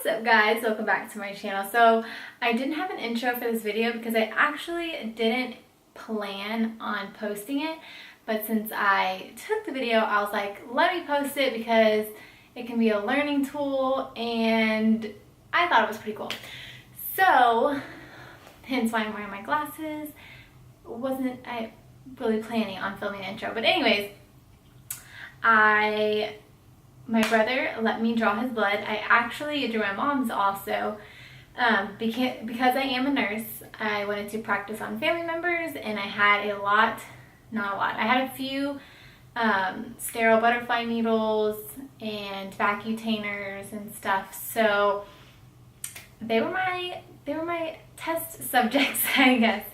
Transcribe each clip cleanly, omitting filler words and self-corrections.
What's up guys, welcome back to my channel. So I didn't have an intro for this video because I actually didn't plan on posting it, but since I took the video I was like, let me post it because it can be a learning tool and I thought it was pretty cool. So hence why I'm wearing my glasses. Wasn't I really planning on filming an intro, but anyways, my brother let me draw his blood. I actually drew my mom's also because I am a nurse. I wanted to practice on family members and I had I had a few sterile butterfly needles and vacutainers and stuff. So they were my test subjects, I guess.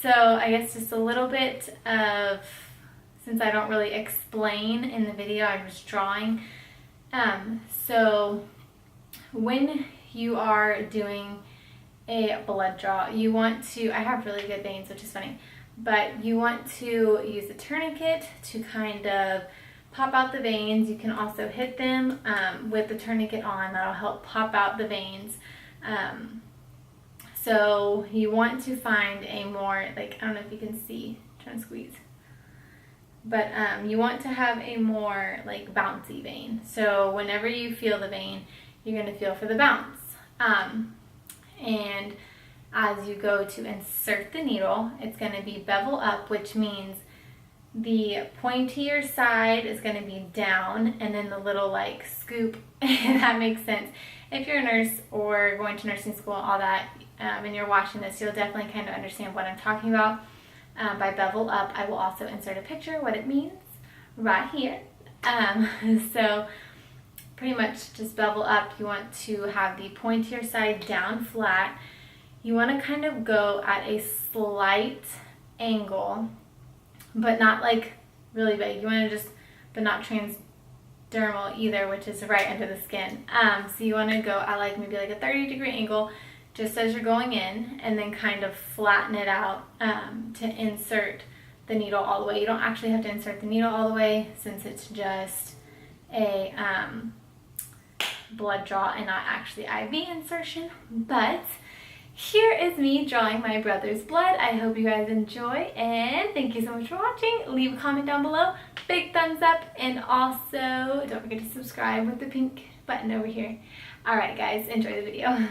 So I guess just a little bit of, since I don't really explain in the video, I'm just drawing. So when you are doing a blood draw, you want to, I have really good veins, which is funny, but you want to use a tourniquet to kind of pop out the veins. You can also hit them with the tourniquet on. That'll help pop out the veins. So you want to find a more, like, I don't know if you can see, I'm trying to squeeze. But you want to have a more like bouncy vein. So whenever you feel the vein, you're going to feel for the bounce. And as you go to insert the needle, it's going to be bevel up, which means the pointier side is going to be down and then the little like scoop, if that makes sense. If you're a nurse or going to nursing school, all that, and you're watching this, you'll definitely kind of understand what I'm talking about. By bevel up, I will also insert a picture what it means right here. So pretty much just bevel up, you want to have the pointier side down flat. You want to kind of go at a slight angle, but not like really big. You want to just, but not transdermal either, which is right under the skin. So you want to go at like maybe like a 30-degree angle just as you're going in, and then kind of flatten it out to insert the needle all the way. You don't actually have to insert the needle all the way since it's just a blood draw and not actually IV insertion. But here is me drawing my brother's blood. I hope you guys enjoy, and thank you so much for watching. Leave a comment down below, big thumbs up, and also don't forget to subscribe with the pink button over here. Alright guys, enjoy the video.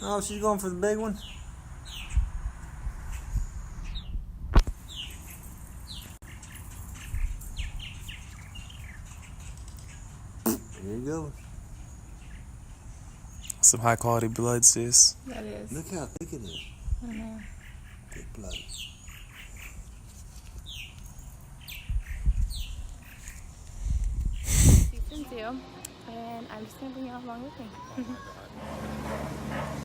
Oh, she's going for the big one? There you go. Some high quality blood, sis. That is. Look how thick it is. I know. Thick blood. Season 2, and I'm just going to bring you along with me.